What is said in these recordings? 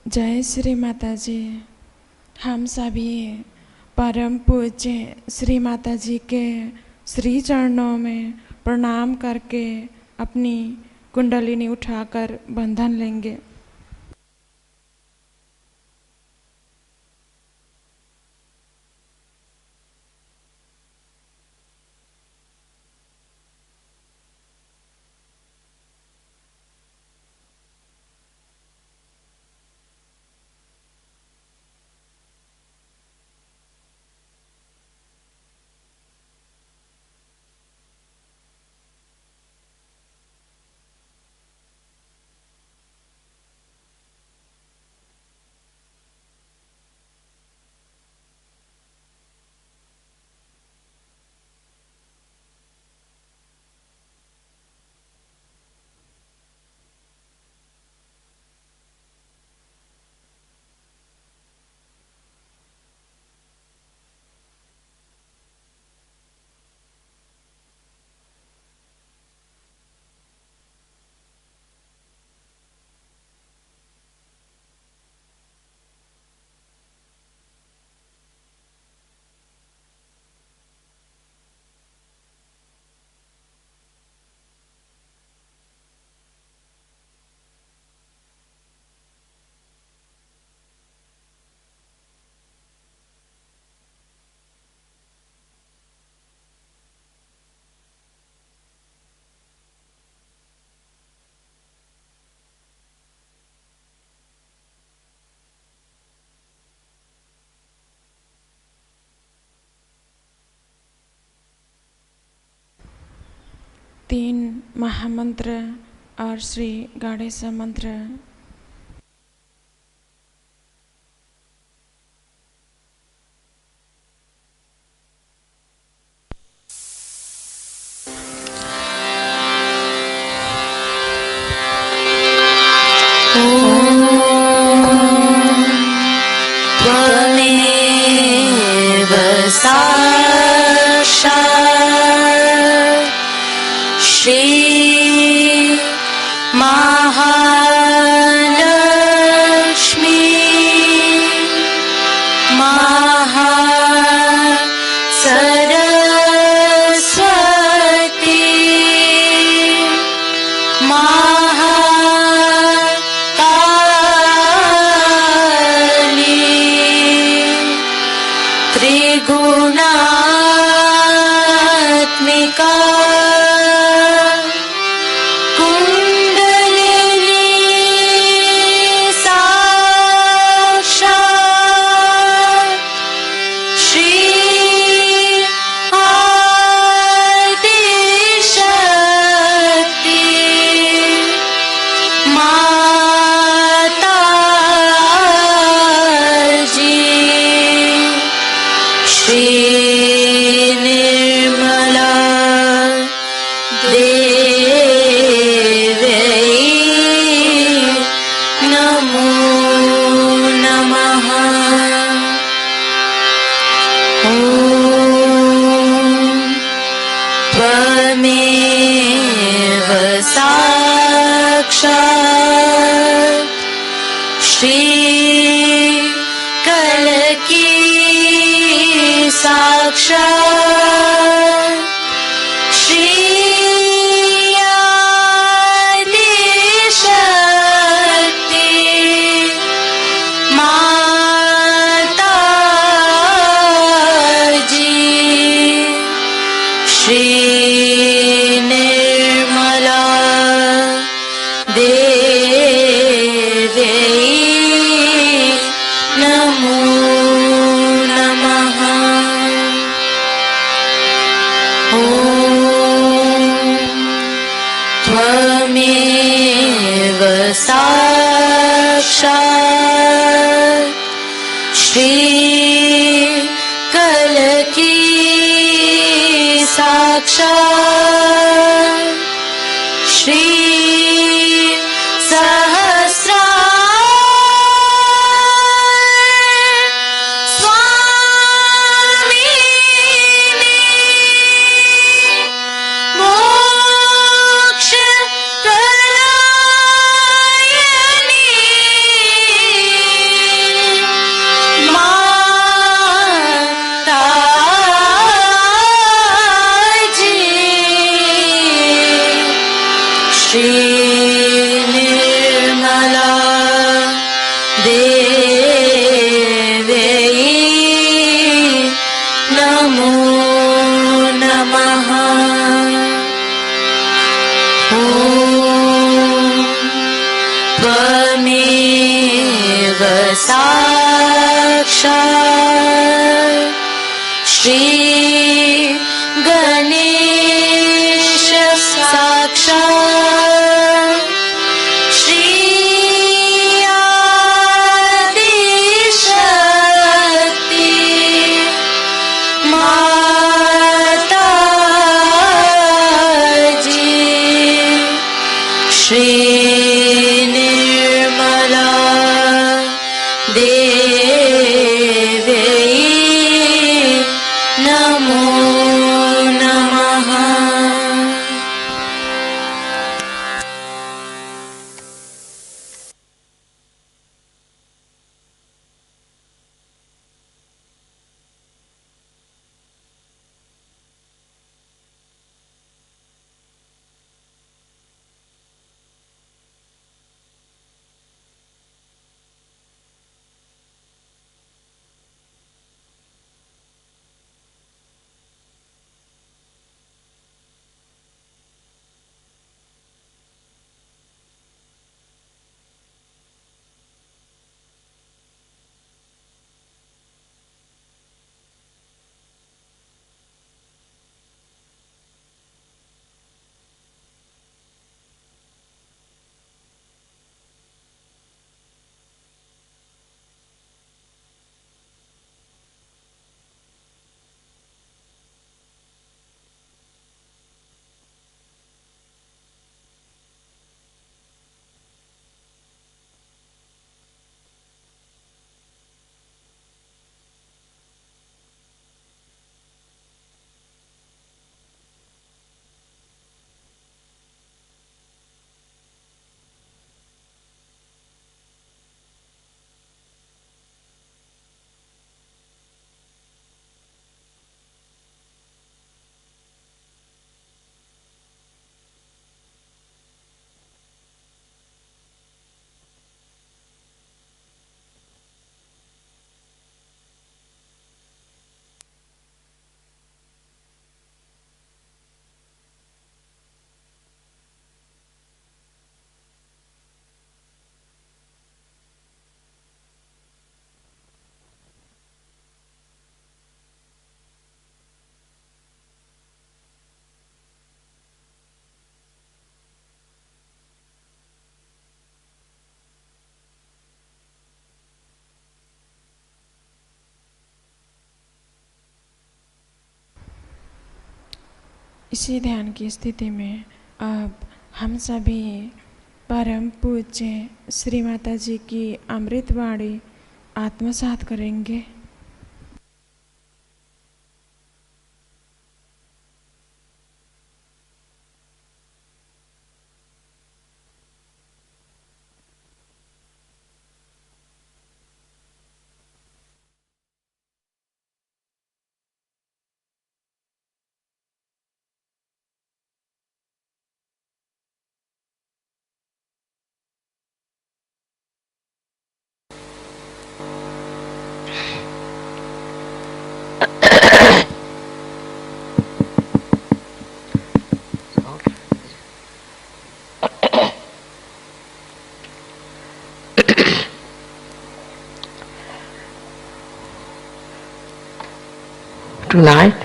जय श्री माता जी। हम सभी परम पूज्य श्री माता जी के श्री चरणों में प्रणाम करके अपनी कुंडलिनी उठाकर बंधन लेंगे। तीन महामंत्र और श्री गणेश मंत्र। Shri Mahalakshmi Mahasaraswati Mahakali Trigunatmika Shri Kalaki Sakshat Shri Adi Shakti Mataji Shri Nirmala Sakshat Shri Kalaki Sakshat Shri Sahasra Swamini Moksha Kalayani साक्षात् श्री गणेश साक्षात् श्री आदिशक्ति माता जी श्री निर्मला देवी नमो नमः। इसी ध्यान की स्थिति में अब हम सभी परम पूज्य श्री माता जी की अमृत वाणी आत्मसात करेंगे। Tonight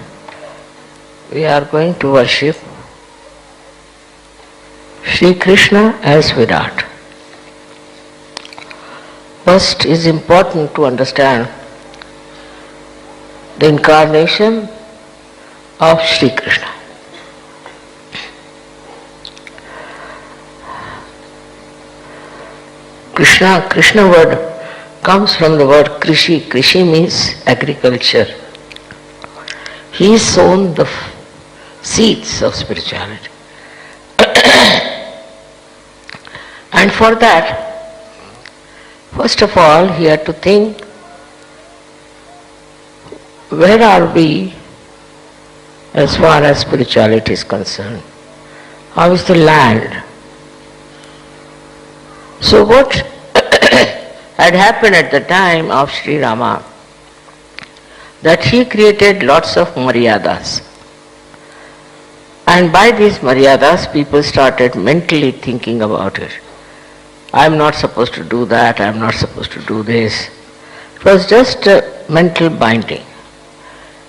we are going to worship Sri Krishna as Virat. First is important to understand the incarnation of Sri Krishna. Krishna word comes from the word Krishi. Krishi means agriculture. He has sown the seeds of spirituality. And for that, first of all, he had to think, where are we as far as spirituality is concerned? How is the land? So what had happened at the time of Sri Rama, that he created lots of maryadas. And by these maryadas, people started mentally thinking about it. I am not supposed to do that, I am not supposed to do this. It was just a mental binding.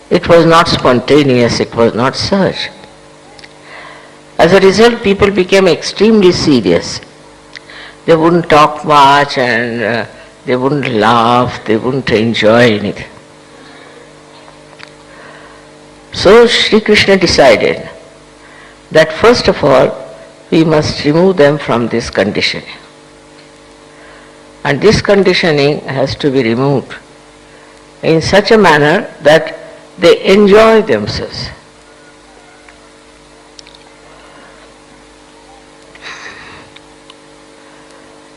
It was not spontaneous, it was not search. As a result, people became extremely serious. They wouldn't talk much and they wouldn't laugh, they wouldn't enjoy anything. So Sri Krishna decided that first of all, we must remove them from this conditioning. And this conditioning has to be removed in such a manner that they enjoy themselves.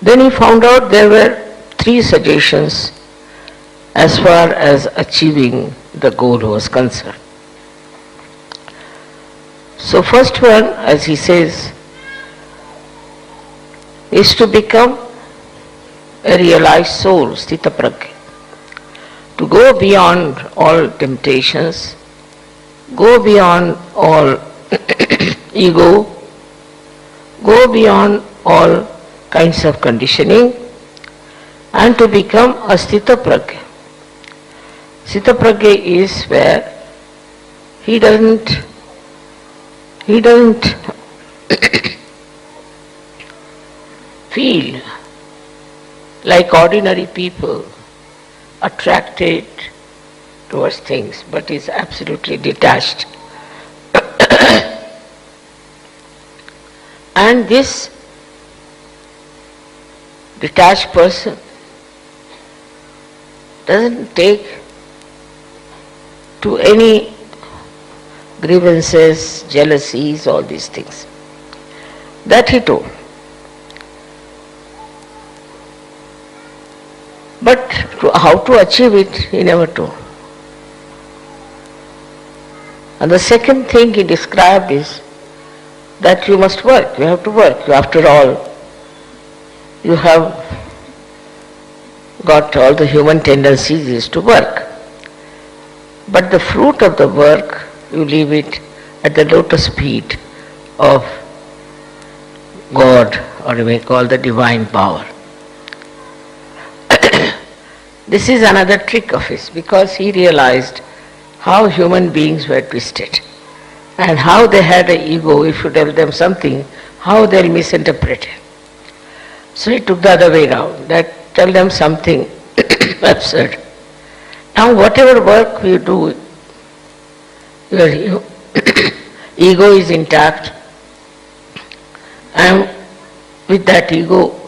Then he found out there were 3 suggestions as far as achieving the goal was concerned. So first one, as he says, is to become a realized soul, sthita prajna, to go beyond all temptations, go beyond all ego, go beyond all kinds of conditioning, and to become a sthita prajna. Sthita prajna is where he doesn't feel like ordinary people attracted towards things, but is absolutely detached. And this detached person doesn't take to any grievances, jealousies, all these things. That he told. But how to achieve it, he never told. And the second thing he described is that you must work, you have to work. After all, you have got all the human tendencies is to work. But the fruit of the work, you leave it at the lotus feet of God, or you may call the divine power. This is another trick of his, because he realized how human beings were twisted and how they had an ego. If you tell them something, how they'll misinterpret it. So he took the other way around, that tell them something absurd. Now whatever work we do, your ego is intact, and with that ego,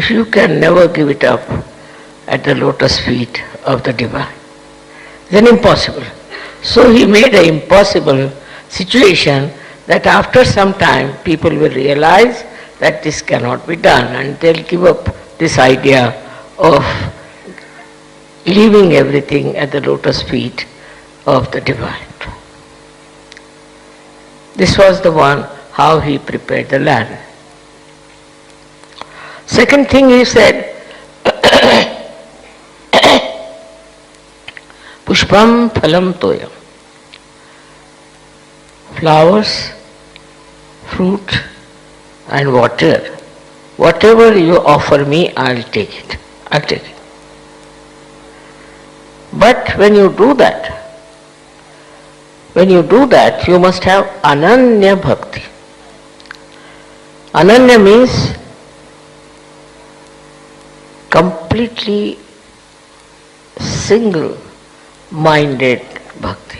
you can never give it up at the lotus feet of the divine. Then impossible. So he made an impossible situation that after some time people will realize that this cannot be done, and they'll give up this idea of leaving everything at the lotus feet of the divine. This was the one how he prepared the land. Second thing he said, Pushpam phalam toyam. Flowers, fruit and water. Whatever you offer me, I'll take it. I'll take it. But when you do that, you must have ananya bhakti. Ananya means completely single-minded bhakti.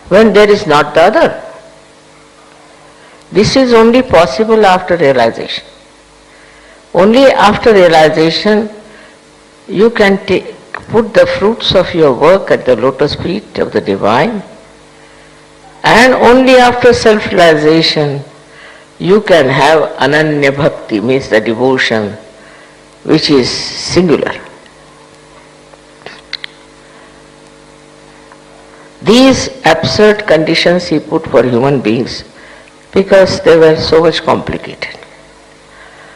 When there is not the other. This is only possible after realization. Only after realization you can put the fruits of your work at the lotus feet of the divine, and only after self-realization you can have ananya bhakti, means the devotion which is singular. These absurd conditions he put for human beings because they were so much complicated.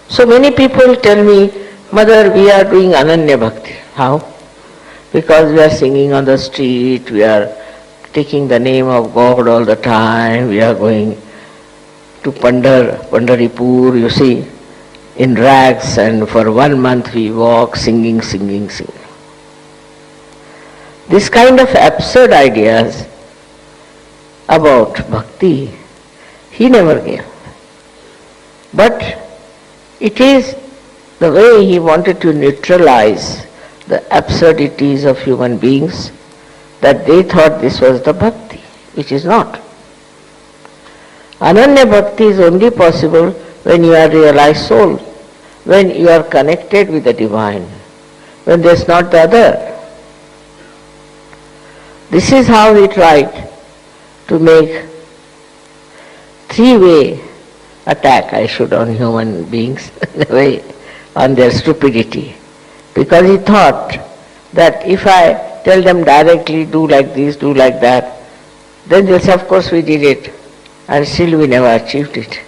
So many people tell me, Mother, we are doing Ananya Bhakti. How? Because we are singing on the street, we are taking the name of God all the time, we are going to Pandharipur, you see, in rags, and for 1 month we walk singing. This kind of absurd ideas about bhakti, he never gave. But it is the way he wanted to neutralize the absurdities of human beings, that they thought this was the bhakti, which is not. Ananya bhakti is only possible when you are realized soul, when you are connected with the divine, when there is not the other. This is how he tried to make three-way attack, on human beings, in a way, on their stupidity. Because he thought that if I tell them directly, do like this, do like that, then they'll say, of course we did it, and still we never achieved it.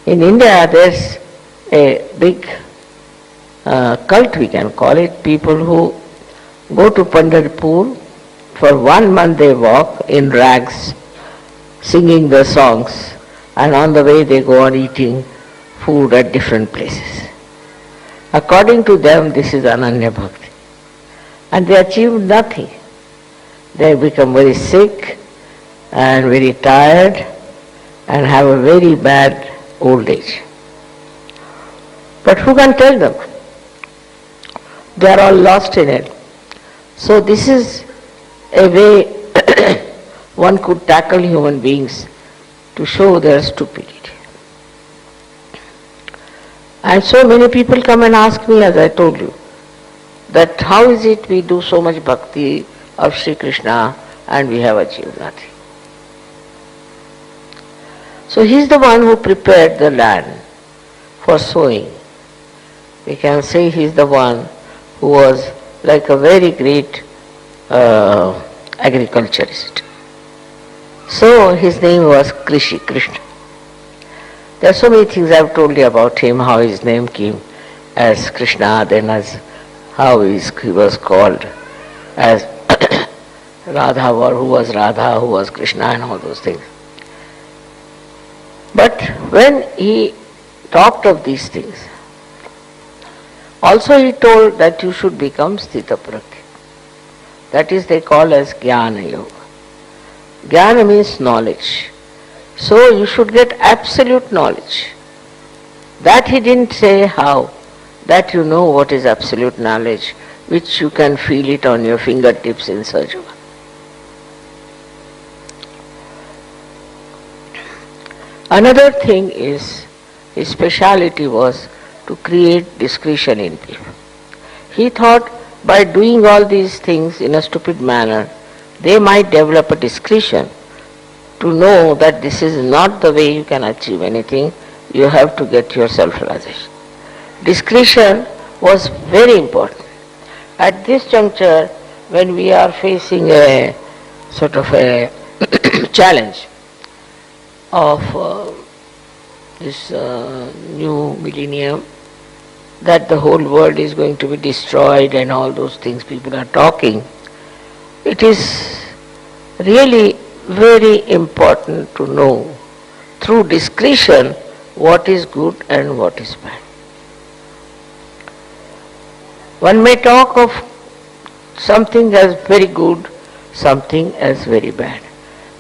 In India, there's a big cult, we can call it, people who go to Pandharipur, for 1 month they walk in rags, singing the songs, and on the way they go on eating food at different places. According to them, this is Ananya Bhakti. And they achieve nothing. They become very sick and very tired and have a very bad old age. But who can tell them? They are all lost in it. So this is a way one could tackle human beings to show their stupidity. And so many people come and ask me, as I told you, that how is it we do so much bhakti of Sri Krishna and we have achieved nothing. So he is the one who prepared the land for sowing. We can say he is the one who was like a very great agriculturist. So his name was Krishna. There are so many things I have told you about him, how his name came as Krishna, then as how he was called as Radha, or who was Radha, who was Krishna, and all those things. But when he talked of these things, also he told that you should become Sthitapragya. That is, they call as Jnana Yoga. Jnana means knowledge. So you should get absolute knowledge. That he didn't say how. That you know what is absolute knowledge, which you can feel it on your fingertips in Sahaja. Another thing is, his speciality was to create discretion in people. He thought by doing all these things in a stupid manner, they might develop a discretion to know that this is not the way you can achieve anything, you have to get your self-realization. Discretion was very important. At this juncture, when we are facing a sort of a challenge of this new millennium, that the whole world is going to be destroyed and all those things people are talking, it is really very important to know through discretion what is good and what is bad. One may talk of something as very good, something as very bad.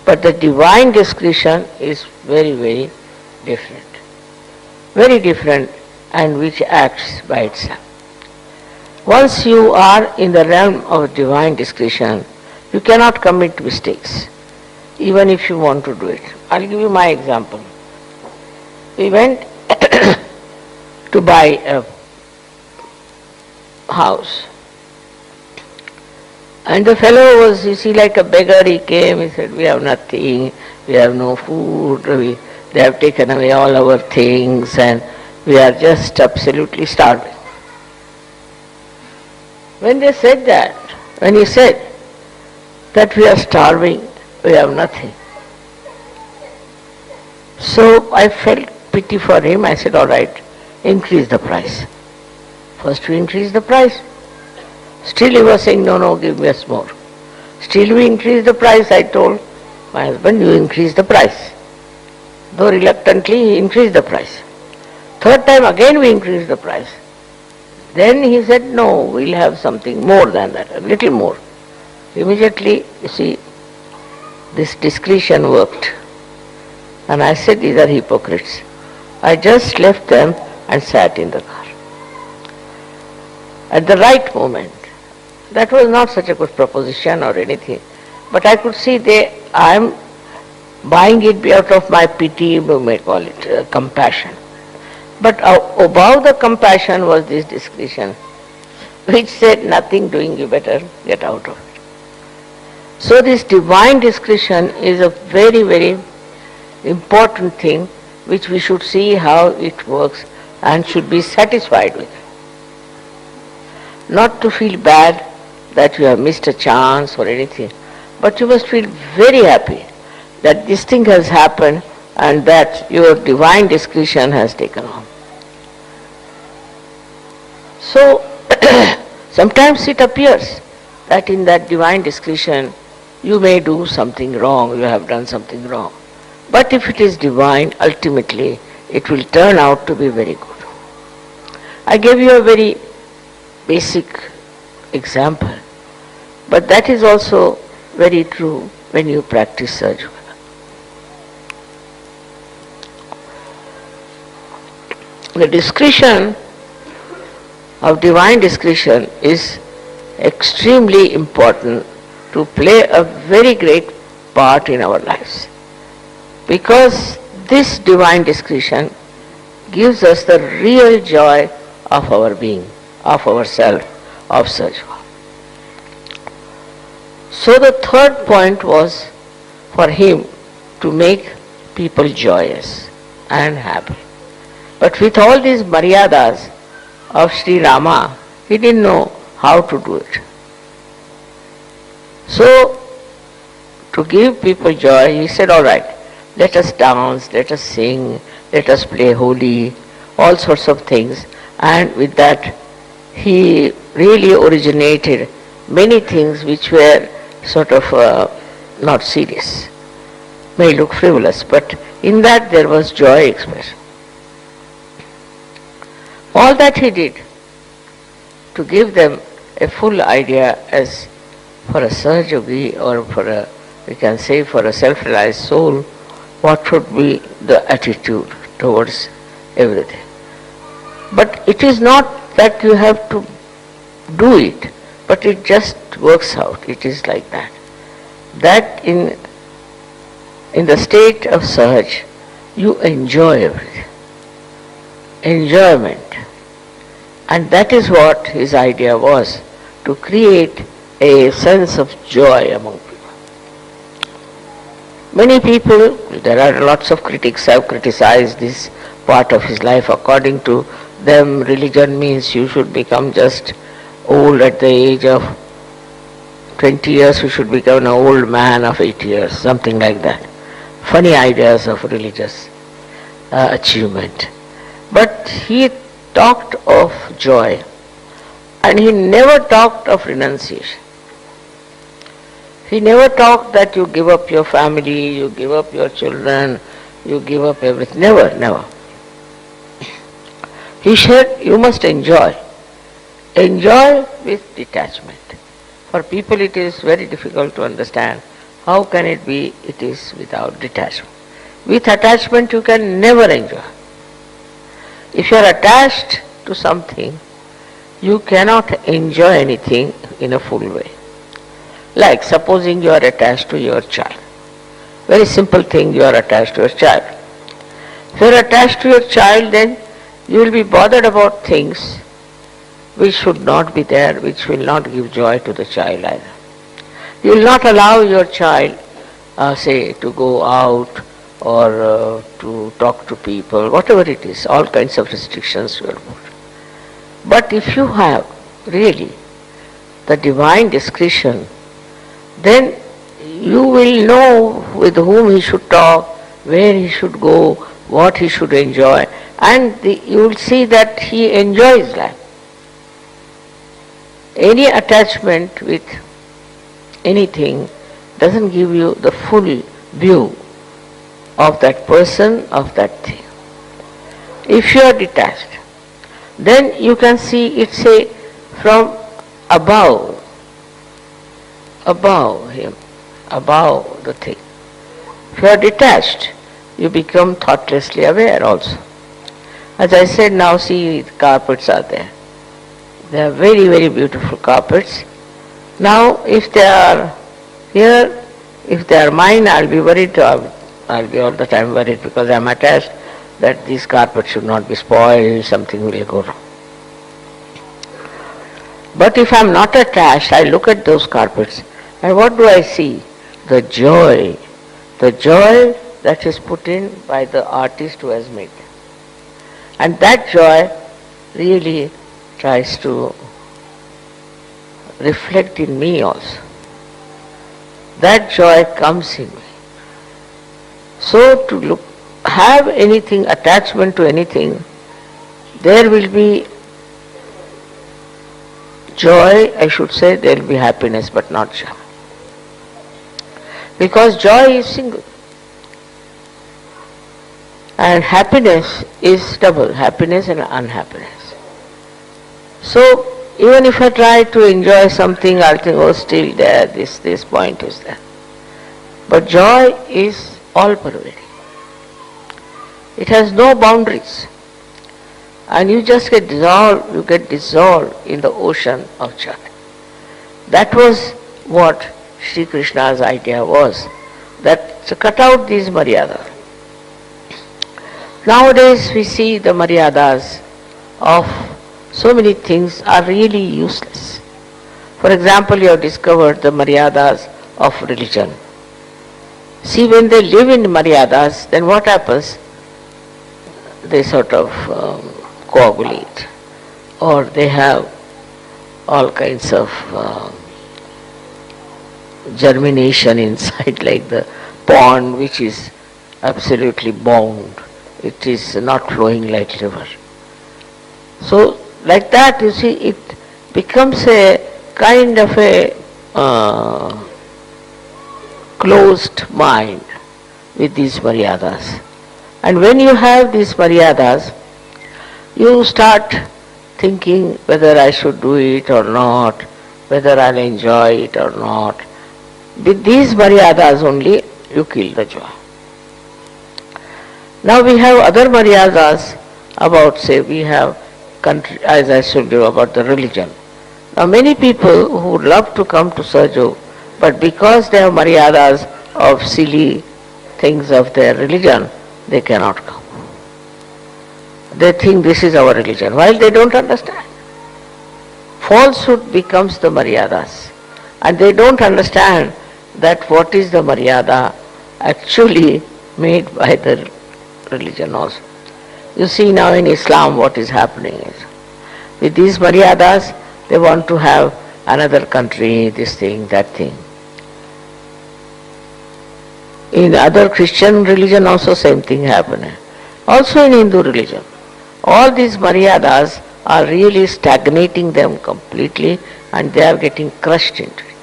But the divine discretion is very, very different. Very different, and which acts by itself. Once you are in the realm of divine discretion, you cannot commit mistakes, even if you want to do it. I'll give you my example. We went to buy a house. And the fellow was, you see, like a beggar. He came, he said, we have nothing, we have no food, they have taken away all our things and we are just absolutely starving. When they said that, when he said that we are starving, we have nothing. So I felt pity for him. I said, all right, increase the price. First we increased the price. Still he was saying, no, give us more. Still we increased the price. I told my husband, you increase the price. Though reluctantly he increased the price. Third time again we increased the price. Then he said, no, we'll have something more than that, a little more. Immediately, you see, this discretion worked. And I said, these are hypocrites. I just left them and sat in the car. At the right moment. That was not such a good proposition or anything. But I could see I am buying it out of my pity, we may call it compassion. But above the compassion was this discretion, which said nothing doing, you better get out of it. So this divine discretion is a very, very important thing which we should see how it works and should be satisfied with it. Not to feel bad that you have missed a chance or anything, but you must feel very happy that this thing has happened and that your divine discretion has taken on. So, sometimes it appears that in that divine discretion you may do something wrong, you have done something wrong. But if it is divine, ultimately it will turn out to be very good. I gave you a very basic example, but that is also very true when you practice surgery. The discretion of divine discretion is extremely important to play a very great part in our lives. Because this divine discretion gives us the real joy of our being, of ourself, of Sajva. So the third point was for him to make people joyous and happy. But with all these maryadas of Sri Rama, he didn't know how to do it. So, to give people joy, he said, all right, let us dance, let us sing, let us play Holi, all sorts of things. And with that, he really originated many things which were sort of not serious, may look frivolous, but in that there was joy expressed. All that he did to give them a full idea as for a Sahaj yogi or for a, we can say for a self-realized soul, what should be the attitude towards everything. But it is not that you have to do it, but it just works out. It is like that. That in the state of Sahaj, you enjoy everything. Enjoyment. And that is what his idea was, to create a sense of joy among people. Many people, there are lots of critics have criticized this part of his life. According to them, religion means you should become just old at the age of 20 years, you should become an old man of 80 years, something like that. Funny ideas of religious achievement. But he talked of joy, and he never talked of renunciation. He never talked that you give up your family, you give up your children, you give up everything. Never, never. He said you must enjoy. Enjoy with detachment. For people it is very difficult to understand how can it be it is without detachment. With attachment you can never enjoy. If you are attached to something, you cannot enjoy anything in a full way. Like supposing you are attached to your child. Very simple thing, you are attached to your child. If you are attached to your child, then you will be bothered about things which should not be there, which will not give joy to the child either. You will not allow your child, say, to go out or to talk to people, whatever it is, all kinds of restrictions you will put. But if you have really the divine discretion, then you will know with whom he should talk, where he should go, what he should enjoy, and you will see that he enjoys life. Any attachment with anything doesn't give you the full view of that person, of that thing. If you are detached, then you can see it, say, from above him, above the thing. If you are detached, you become thoughtlessly aware also. As I said, now see, the carpets are there. They are very, very beautiful carpets. Now, if they are here, if they are mine, I'll be worried. I'll be all the time worried because I'm attached that these carpets should not be spoiled, something will go wrong. But if I'm not attached, I look at those carpets, and what do I see? The joy that is put in by the artist who has made them. And that joy really tries to reflect in me also. That joy comes in me. So to have anything, attachment to anything, there will be joy, I should say, there will be happiness, but not joy. Because joy is single. And happiness is double, happiness and unhappiness. So even if I try to enjoy something, I'll think, oh, still there, this point is there. But joy is all pervading. It has no boundaries. And you just get dissolved in the ocean of joy. That was what Sri Krishna's idea was, that to cut out these maryadas. Nowadays we see the maryadas of so many things are really useless. For example, you have discovered the maryadas of religion. See, when they live in maryadas, then what happens? They sort of coagulate, or they have all kinds of germination inside, like the pond which is absolutely bound. It is not flowing like river. So like that, you see, it becomes a kind of a closed mind with these maryadas. And when you have these maryadas, you start thinking whether I should do it or not, whether I'll enjoy it or not. With these maryadas only, you kill the joy. Now we have other maryadas about, say, we have country, as I told you, about the religion. Now many people who love to come to Sahaja, but because they have maryadas of silly things of their religion, they cannot come. They think this is our religion, while they don't understand. Falsehood becomes the maryadas, and they don't understand that what is the maryada actually made by the religion also. You see now in Islam what is happening is, with these maryadas, they want to have another country, this thing, that thing. In other Christian religion also same thing happening. Also in Hindu religion. All these maryadas are really stagnating them completely, and they are getting crushed into it.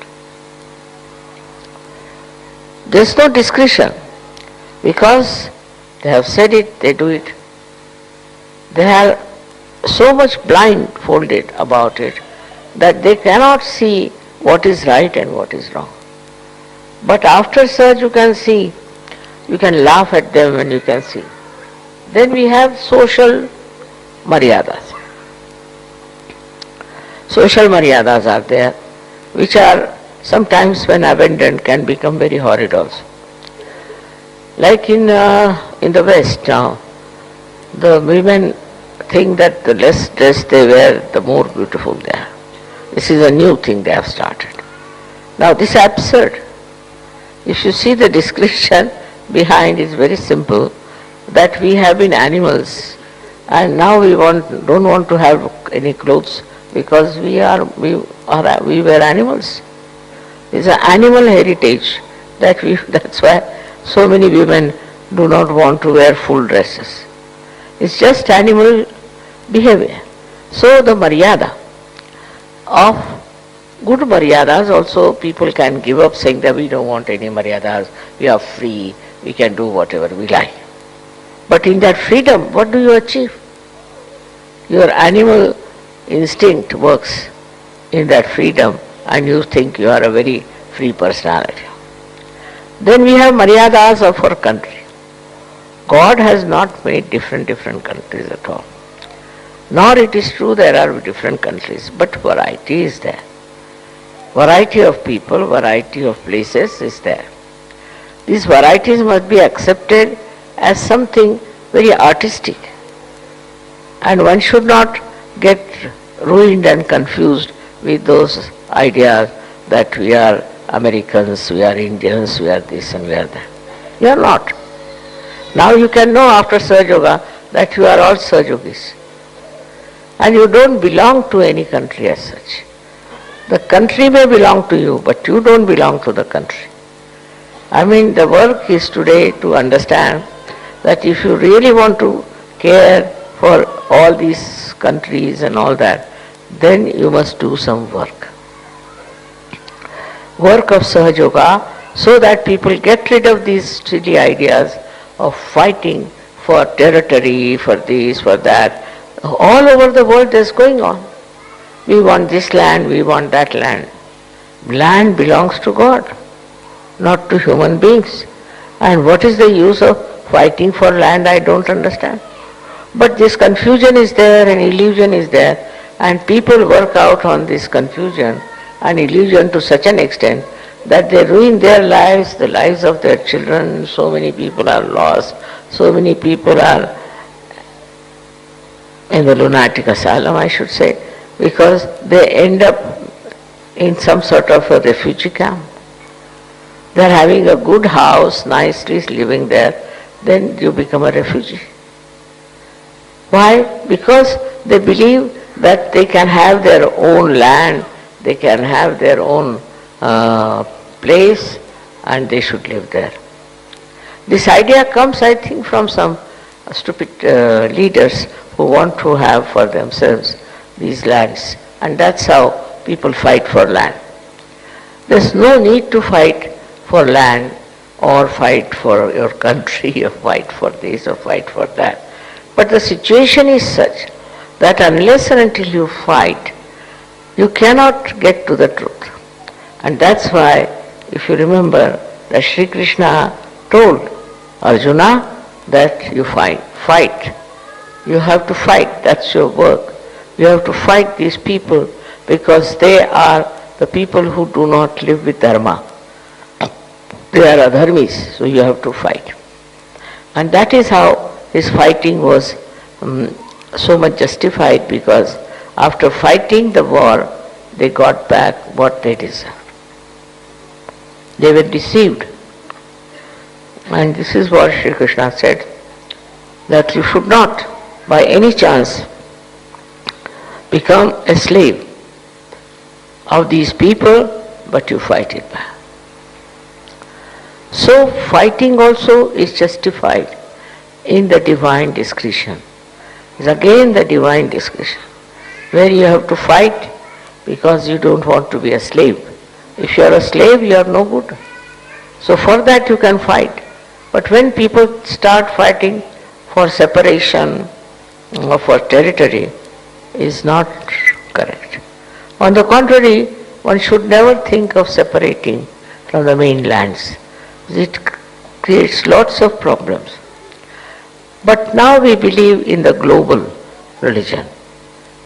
There is no discretion, because they have said it, they do it. They are so much blindfolded about it that they cannot see what is right and what is wrong. But after such you can see, you can laugh at them and you can see. Then we have social maryadas. Social maryadas are there, which are sometimes when abandoned can become very horrid also. Like in the West now, the women think that the less dress they wear, the more beautiful they are. This is a new thing they have started. Now this is absurd. If you see the discretion behind, is very simple, that we have been animals, and now we don't want to have any clothes because we were animals. It's an animal heritage that's why so many women do not want to wear full dresses. It's just animal behavior. So the maryada of good maryadas also people can give up, saying that we don't want any maryadas, we are free, we can do whatever we like. But in that freedom, what do you achieve? Your animal instinct works in that freedom and you think you are a very free personality. Then we have maryadas of our country. God has not made different countries at all. Nor it is true there are different countries, but variety is there. Variety of people, variety of places is there. These varieties must be accepted as something very artistic. And one should not get ruined and confused with those ideas that we are Americans, we are Indians, we are this and we are that. You are not. Now you can know after Sahaja Yoga that you are all Sahaja Yogis. And you don't belong to any country as such. The country may belong to you, but you don't belong to the country. I mean, the work is today to understand that if you really want to care for all these countries and all that, then you must do some work. Work of Sahaja Yoga, so that people get rid of these silly ideas of fighting for territory, for this, for that. All over the world this is going on. We want this land, we want that land. Land belongs to God, not to human beings. And what is the use of fighting for land, I don't understand. But this confusion is there and illusion is there, and people work out on this confusion and illusion to such an extent that they ruin their lives, the lives of their children. So many people are lost, so many people are in the lunatic asylum, I should say, because they end up in some sort of a refugee camp. They are having a good house, nicely living there, then you become a refugee. Why? Because they believe that they can have their own land, they can have their own place, and they should live there. This idea comes, I think, from some stupid leaders who want to have for themselves these lands, and that's how people fight for land. There's no need to fight for land or fight for your country or fight for this or fight for that. But the situation is such that unless and until you fight, you cannot get to the truth. And that's why, if you remember, that Sri Krishna told Arjuna that you fight. You have to fight, that's your work. You have to fight these people because they are the people who do not live with dharma. They are adharmis, so you have to fight. And that is how his fighting was so much justified, because after fighting the war, they got back what they deserved. They were deceived. And this is what Sri Krishna said, that you should not by any chance become a slave of these people, but you fight it back. So fighting also is justified in the divine discretion. It's again the divine discretion, where you have to fight because you don't want to be a slave. If you are a slave, you are no good. So for that you can fight. But when people start fighting for separation or for territory, is not correct. On the contrary, one should never think of separating from the mainlands. It creates lots of problems. But now we believe in the global religion.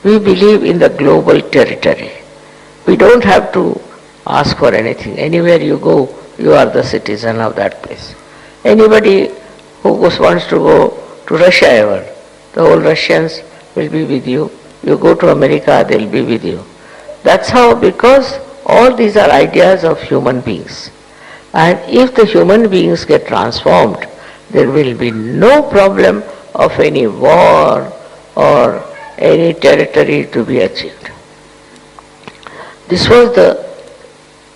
We believe in the global territory. We don't have to ask for anything. Anywhere you go, you are the citizen of that place. Anybody who wants to go to Russia ever, the whole Russians will be with you. You go to America, they will be with you. That's how, because all these are ideas of human beings. And if the human beings get transformed, there will be no problem of any war or any territory to be achieved. This was the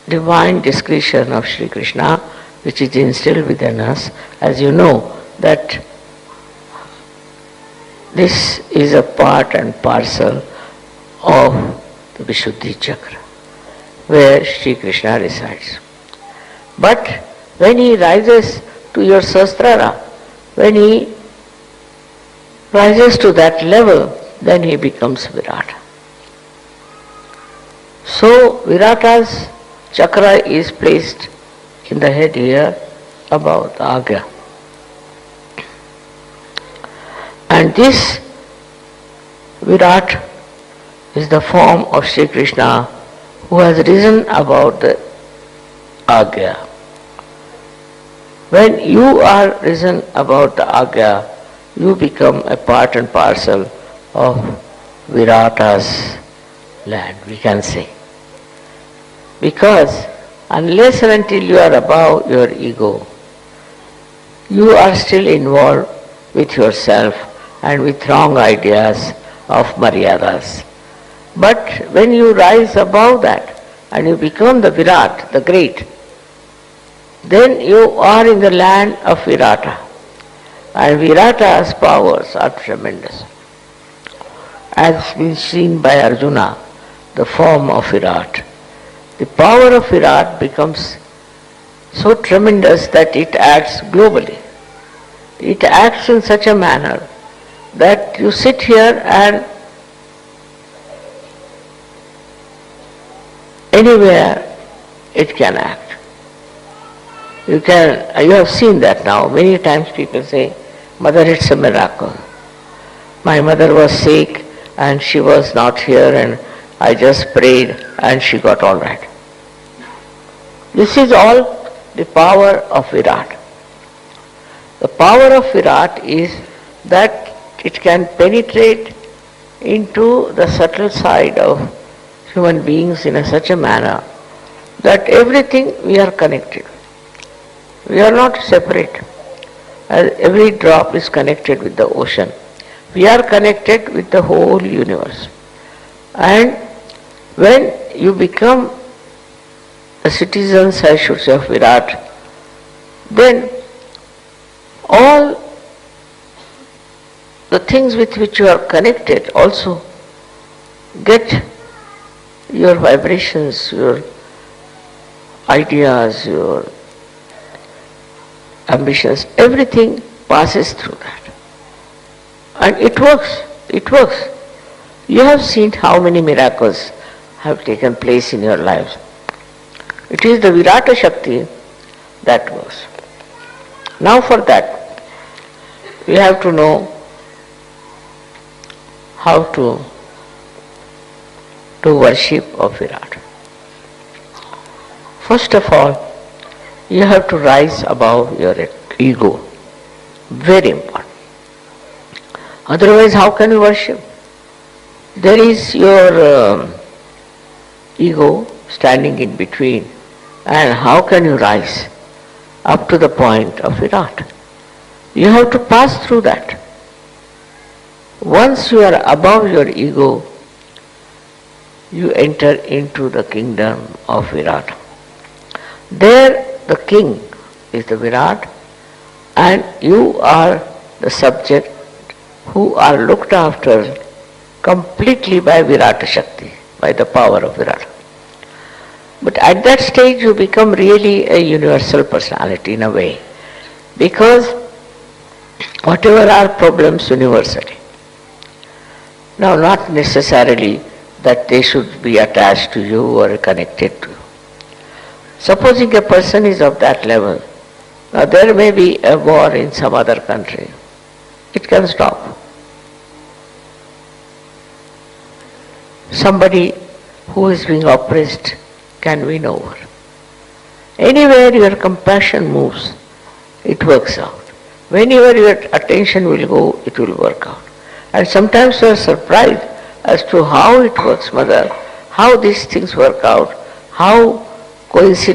divine discretion of Sri Krishna, which is instilled within us. As you know, that this is a part and parcel of the Vishuddhi Chakra, where Shri Krishna resides. But when he rises to your Sahasrara. When he rises to that level, then he becomes Virata. So Virata's chakra is placed in the head here above the Agya. And this Virat is the form of Sri Krishna who has risen above the Agya. When you are risen above the Agya, you become a part and parcel of Virata's land, we can say. Because unless and until you are above your ego, you are still involved with yourself and with wrong ideas of maryadas. But when you rise above that and you become the Virat, the great, then you are in the land of Virata. And Virata's powers are tremendous. As been seen by Arjuna, the form of Virat. The power of Virat becomes so tremendous that it acts globally. It acts in such a manner that you sit here and anywhere it can act. You have seen that now. Many times people say, Mother, it's a miracle. My mother was sick and she was not here and I just prayed and she got all right. This is all the power of Virat. The power of Virat is that it can penetrate into the subtle side of human beings in such a manner that everything we are connected. We are not separate. As every drop is connected with the ocean. We are connected with the whole universe. And when you become the citizens, I should say, of Virat, then all the things with which you are connected also get your vibrations, your ideas, your ambitions, everything passes through that. And it works. You have seen how many miracles have taken place in your lives. It is the Virata Shakti that works. Now for that, we have to know how to do worship of Virata. First of all, you have to rise above your ego. Very important. Otherwise, how can you worship? There is your ego standing in between, and how can you rise up to the point of Virat? You have to pass through that. Once you are above your ego, you enter into the kingdom of Virat. There the king is the Virat and you are the subject who are looked after completely by Virata Shakti, by the power of Virata. But at that stage you become really a universal personality in a way, because whatever are problems universally. Now not necessarily that they should be attached to you or connected to you. Supposing a person is of that level, now there may be a war in some other country. It can stop. Somebody who is being oppressed can win over. Anywhere your compassion moves, it works out. Whenever your attention will go, it will work out. And sometimes you are surprised as to how it works, Mother, how these things work out, how these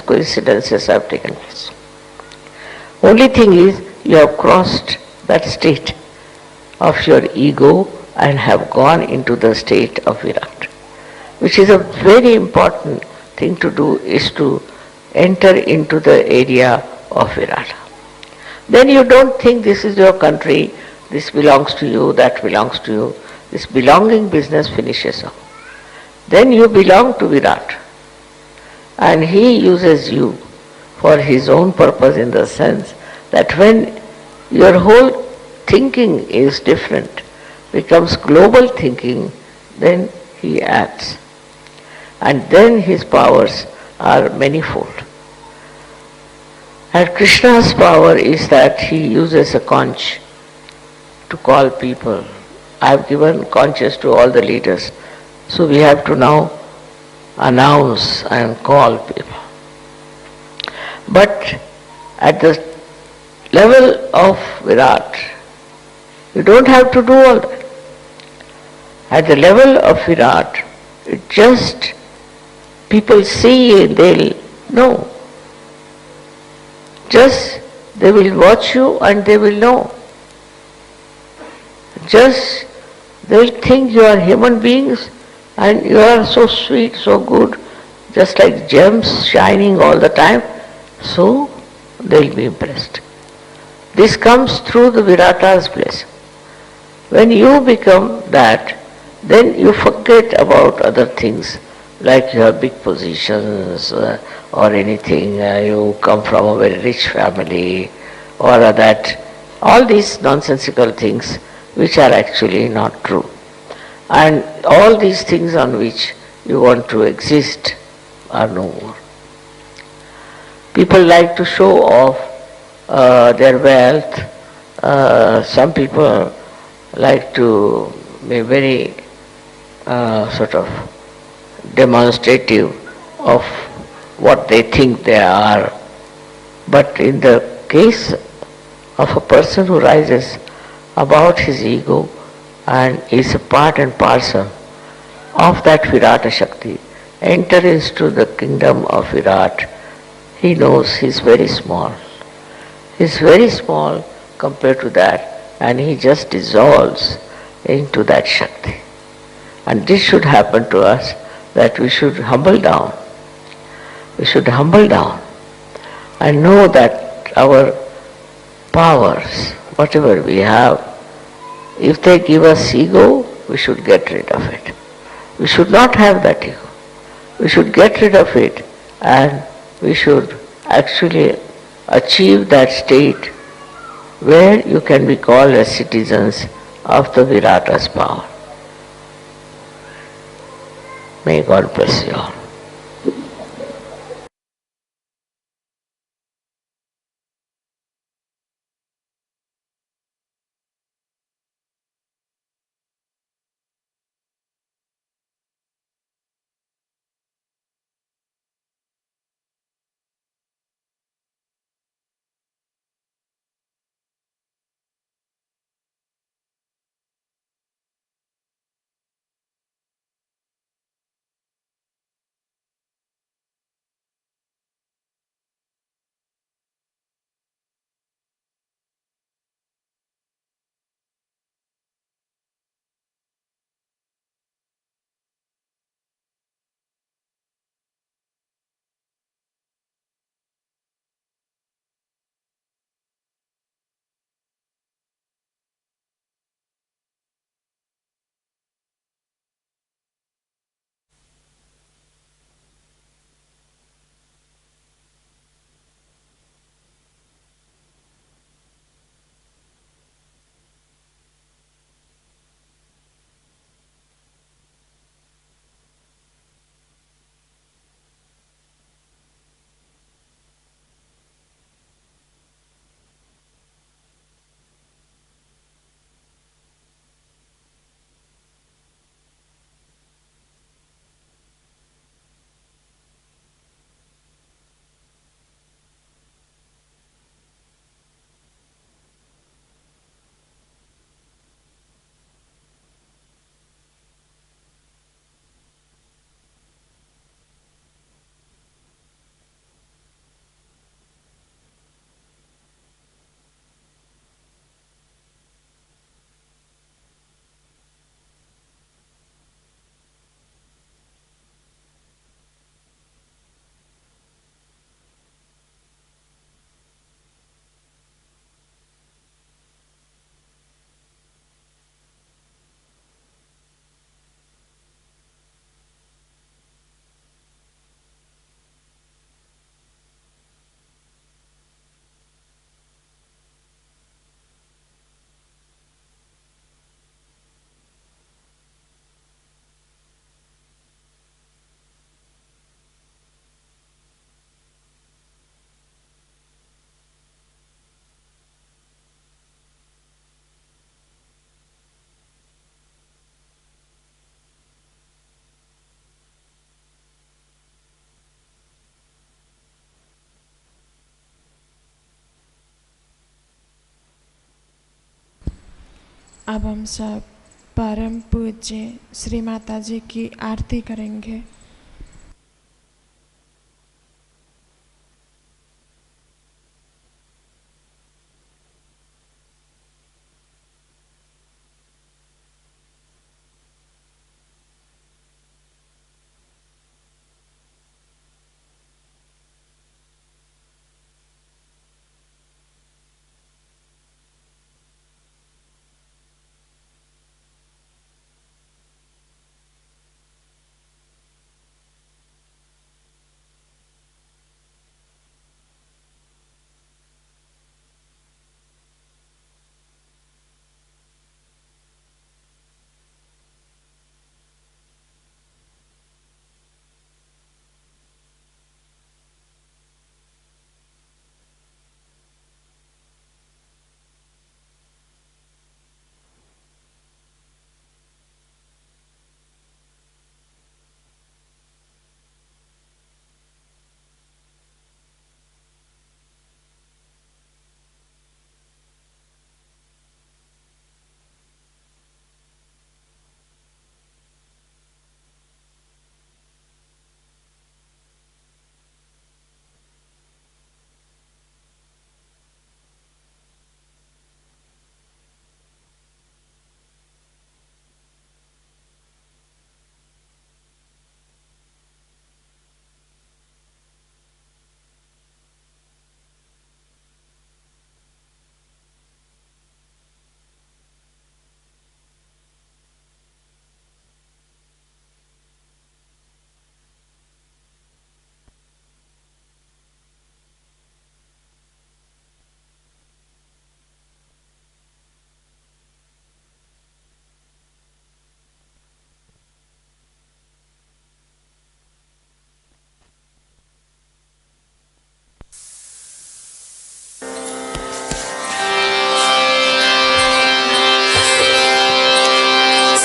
coincidences have taken place. Only thing is, you have crossed that state of your ego and have gone into the state of Virat, which is a very important thing to do, is to enter into the area of Virata. Then you don't think this is your country, this belongs to you, that belongs to you. This belonging business finishes up. Then you belong to Virat and he uses you for his own purpose, in the sense that when your whole thinking is different, becomes global thinking, then he acts. And then his powers are manifold. And Krishna's power is that he uses a conch to call people. I have given conches to all the leaders. So we have to now announce and call people. But at the level of Virat, you don't have to do all that. At the level of Virat, it just people see and they'll know. Just they will watch you and they will know. Just they will think you are human beings and you are so sweet, so good, just like gems shining all the time. So they will be impressed. This comes through the Virata's blessing. When you become that, then you forget about other things, like you have big positions or anything, you come from a very rich family, or that, all these nonsensical things which are actually not true. And all these things on which you want to exist are no more. People like to show off their wealth. Some people like to be very sort of demonstrative of what they think they are. But in the case of a person who rises about his ego and is a part and parcel of that Virata Shakti, enter into the kingdom of Virat, he knows he is very small. He is very small compared to that, and he just dissolves into that Shakti. And this should happen to us, that we should humble down. We should humble down and know that our powers, whatever we have, if they give us ego, we should get rid of it. We should not have that ego. We should get rid of it, and we should actually achieve that state where you can be called as citizens of the Virata's power. May God bless you all. अब हम सब परम पूज्य श्री माता जी की आरती करेंगे।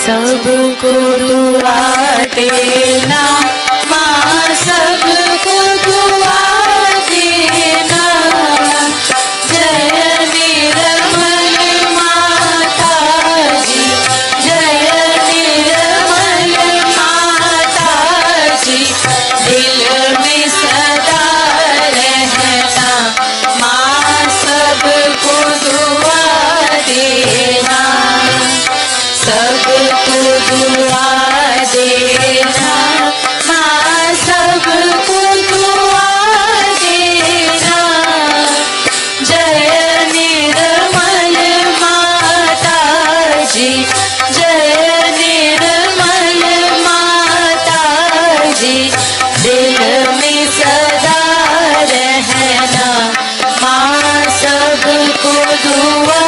सबको दुआ देना माँ, सबको दुआ देना। जय निर्मल माता जी, जय निर्मल माता जी। दिल में सदा रहना माँ, सबको दुआ देना, सबको दुआ देना माँ, सबको दुआ देना। जय निर्मल माता जी, जय निर्मल माता जी। दिल में सदा रहना माँ, सबको दुआ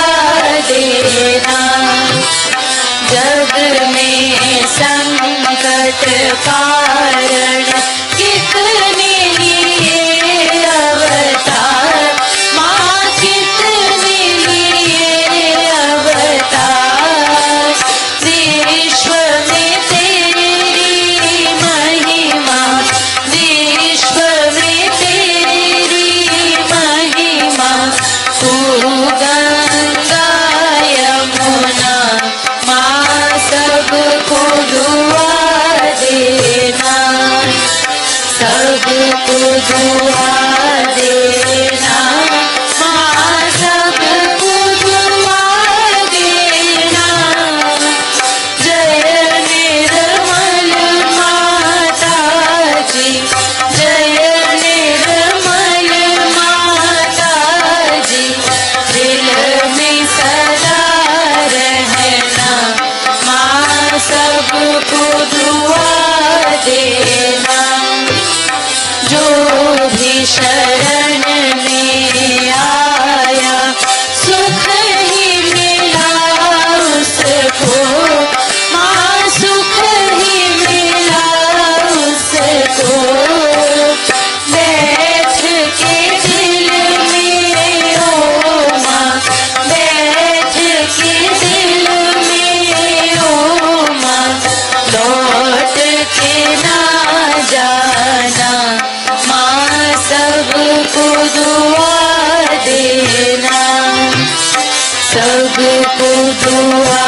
देना। जग में संकट कारण कितने लिए अवतार माँ, कितने लिए अवतार। विश्व में तेरी महिमा, विश्व में तेरी महिमा। तू गंगा यमुना माँ, सबको दुआ देना, सबको दुआ देना माँ, सबको दुआ देना। जय निर्मल माता जी, जय निर्मल माता जी। दिल में सदा रहना माँ, सबको दुआ देना। जो भी सबको दुआ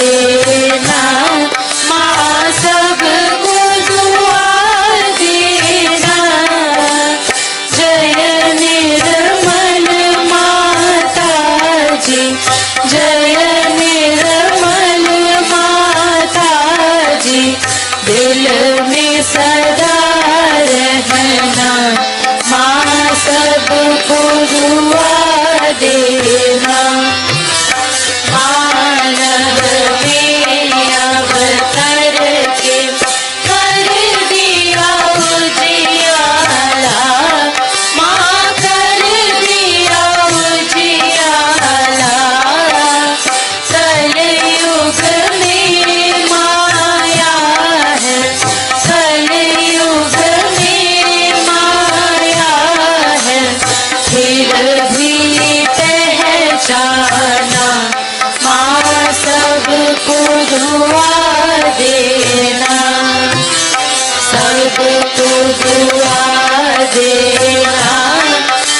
देना माँ, सबको दुआ देना। जय निर्मल माता जी, जय निर्मल माता जी, दिल में सदा रहना माँ, सबको दुआ देना। मानव में अवतर के कर दिया उजियाला, माँ कर दिया उजियाला। कलयुग में माया है, कलयुग में माया है, फिर भी पहचाना माँ, सबको दुआ देना, सबको दुआ देना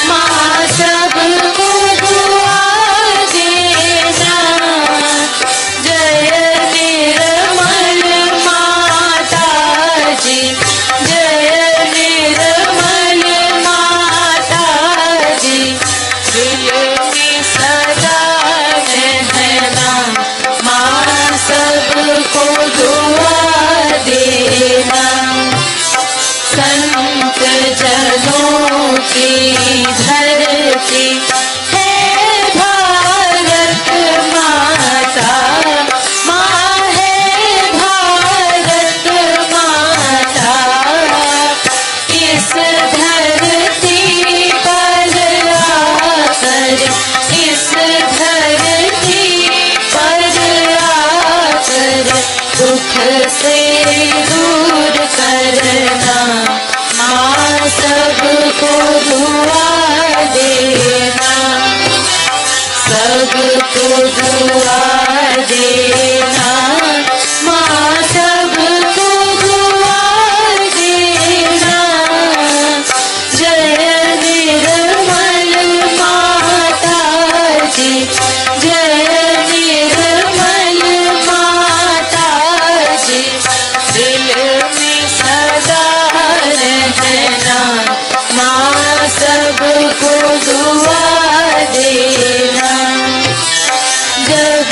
माँ, सबको दुआ देना। जय निर्मल माता जी, जय निर्मल माता जी, दिल में सदा रहना माँ, सबको दुआ देना। संत जनों की धरती है भारत माता, माँ है भारत माता। इस धरती पर आकर, इस धरती पर आकर, दुख से दूर करना माँ, सबको दुआ देना, सबको दुआ देना माँ, सबको दुआ देना। जय निर्मल माता जी, जय निर्मल माता जी, दिल में सदा रहना माँ, सबको दुआ देना। जब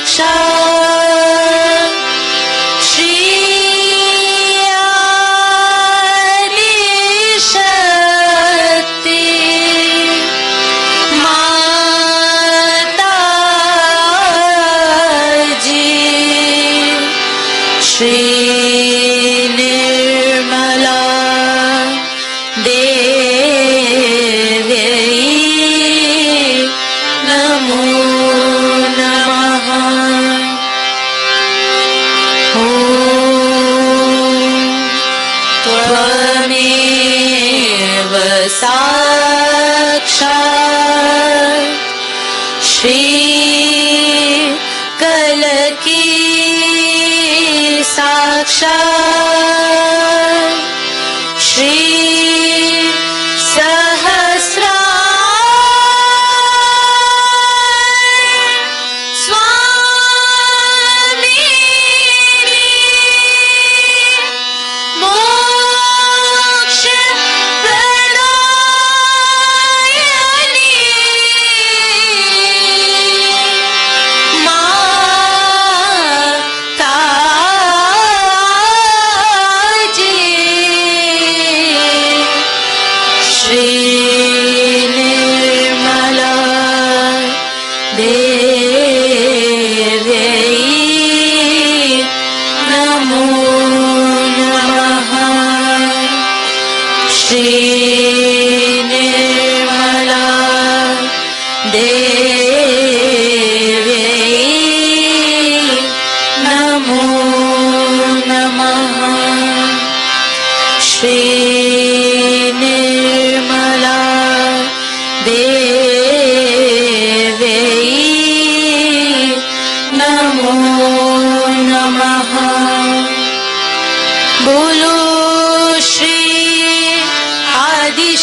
साक्षात् श्री आदिशक्ति माताजी श्री निर्मला देवी नमो नमः। ॐ त्वमेव साक्षात् श्री कलकी साक्षात् श्री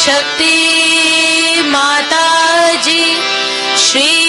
शक्ति माताजी श्री